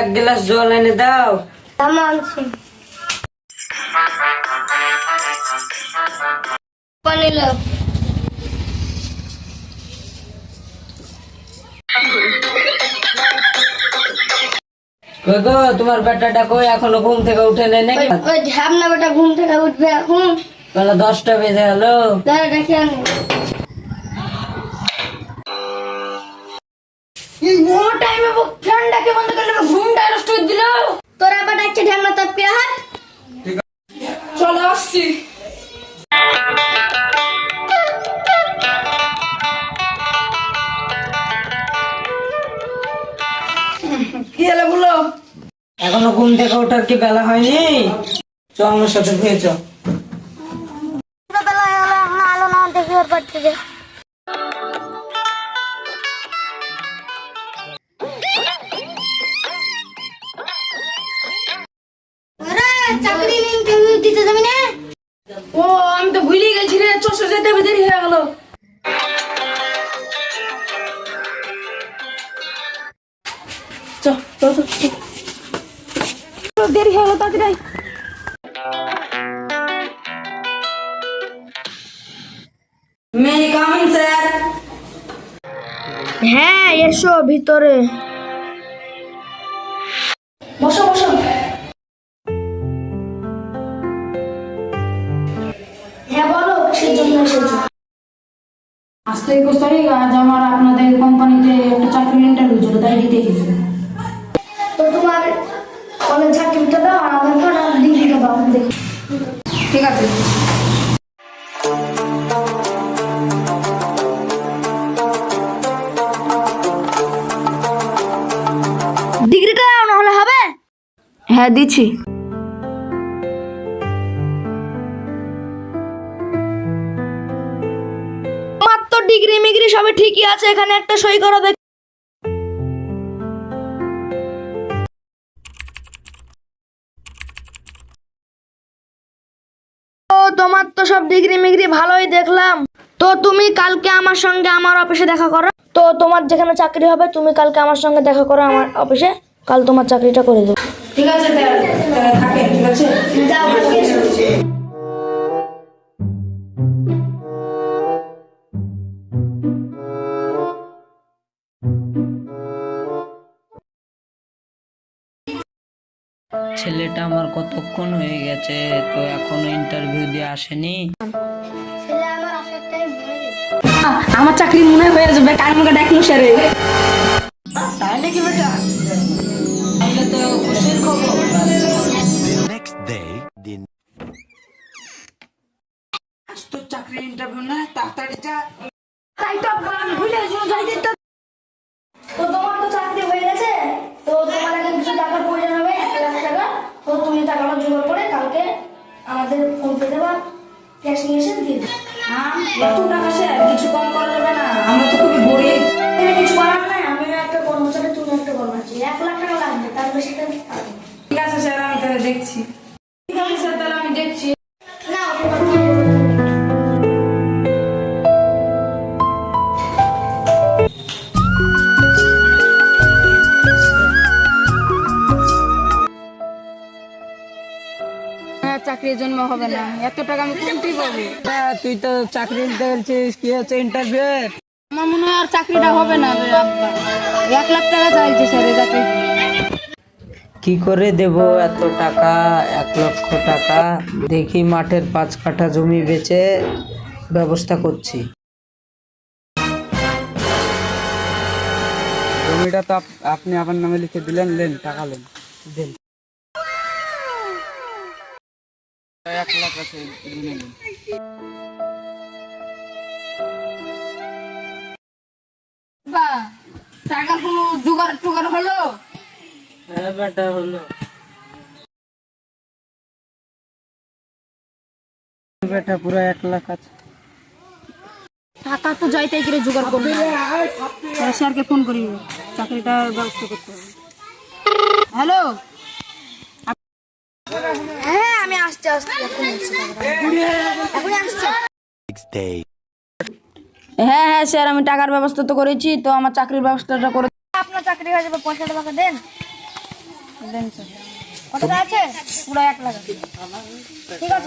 এক গ্লাস জল এনে দাও। আনছি। তোমার বেটাটা কই, এখনো ঘুম থেকে উঠে নেই নাকি? ওই ঝাপনা বেটা ঘুম থেকে উঠবে এখন। বেলা 10টা বেজে গেল। দাঁড়া ডেকে আনি। ও টাইমে ফ্যানটাকে বন্ধ করে ঘুমটা নষ্ট করে দিল। তোর আবার ডাকছে ঢ্যামনা তাপিয়ে হাত। চলে আসছি। কি হলো বলো? এখনো ঘুম থেকে ওঠার কি বেলা হয়নি? চ আমার সাথে ধুয়ে চ। বেলা হলো এখন আলো না দেখে ওর পাচ্ছে যে। চাকরি ইন্টারভিউ দিতে যাবি না? ও আমি তো ভুলে গেছি রে, চশমা যেতে হবে, দেরি হয়ে গেল। দেরি হয়ে গেল তাড়াতাড়ি। মে কামিং স্যার। হ্যাঁ এসো ভিতরে। বসো বসো। হ্যাঁ বলো কিসের জন্য এসেছো? আজ তো 21 তারিখ, আজ আমার আপনাদের কোম্পানিতে একটা চাকরির ইন্টারভিউ ছিল, তাই দিতে এসেছি। তো তোমার কলেজ সার্টিফিকেটটা দাও, আধার কার্ড আর ডিগ্রিটা দাও দেখি। ঠিক আছে। ডিগ্রিটা দাও না হলে হবে? হ্যাঁ দিচ্ছি। আমার তো ডিগ্রি মিগ্রি সবই ঠিকই আছে, এখানে একটা সই করো দেখ। তো তোমার তো সব ডিগ্রি মিগ্রি ভালোই দেখলাম। তো তুমি কালকে আমার সঙ্গে আমার অফিসে দেখা করো। তো তোমার যেখানে চাকরি হবে তুমি কালকে আমার সঙ্গে দেখা করো আমার অফিসে, কাল তোমার চাকরিটা করে দেবো। ঠিক আছে তাহলে থাকে, ঠিক আছে। যাও ছেলেটা আমার কতক্ষণ হয়ে গেছে, তো এখনো ইন্টারভিউ দিয়ে আসেনি। আমার চাকরি মনে হয়ে যাবে, কাল মুখে ডাকলু স্যারে। তাই নাকি বেটা? তাহলে তো খুশির খবর। Next day, the আজ তো চাকরির ইন্টারভিউ না, তাড়াতাড়ি যা। তাই তো ভুলে যাই তো। তো তোমার তো চাকরি হয়ে গেছে, তো তোমার এখন কিছু টাকার প্রয়োজন হবে, 1,00,000 টাকা। তো তুমি টাকাটা জোগাড় করে কালকে আমাদের ফোন পে দেবা, ক্যাশ নিয়ে এসে দিয়ে দেবে। হ্যাঁ, এত টাকা স্যার, কিছু কম করা যাবে না? আমরা তো খুবই গরিব। এখানে কিছু করার নাই, আমি একটা কর্মচারী তুমি একটা কর্মচারী, 1,00,000 টাকা লাগবে, তার বেশি তো আমি পারবো না। ঠিক আছে স্যার, আমি তাহলে দেখছি। ঠিক আছে স্যার, তাহলে আমি দেখছি। না তোমার কি চাকরির জন্য হবে না, এত টাকা আমি কোনটাই পাবো? তুই তো চাকরি নিতে বলছিস, কি হচ্ছে ইন্টারভিউ? আমার মনে হয় আর চাকরিটা হবে না রে আব্বা। 1,00,000 টাকা চাইছে স্যার এই চাকরি। কি করে দেব এত টাকা? 1,00,000 টাকা? দেখি মাঠের 5 কাঠা জমি বেচে ব্যবস্থা করছি। জমিটা তো আপনি আপনার নামে লিখে দিলেন, লেন টাকা লেন। দেন। 1,00,000 আছে, নিয়ে নিন। বা টাকার কোনো জোগাড় টোগাড় হলো? হ্যাঁ বেটা হলো। বেটা পুরো 1,00,000 আছে। টাকা তো যাইতে গেলে জোগাড় করবে, স্যারকে ফোন করি, চাকরিটার ব্যবস্থা করতে হবে। হ্যালো, হ্যাঁ আমি আসছি এখনই আসছি। next day. হ্যাঁ হ্যাঁ স্যার, আমি টাকার ব্যবস্থা তো করেছি, তো আমার চাকরির ব্যবস্থাটা করে। আপনার চাকরি হয়ে যাবে, 50 টাকা দেন। দেন স্যার। কত টাকা আছে? পুরো 1 লাখ। ঠিক আছে।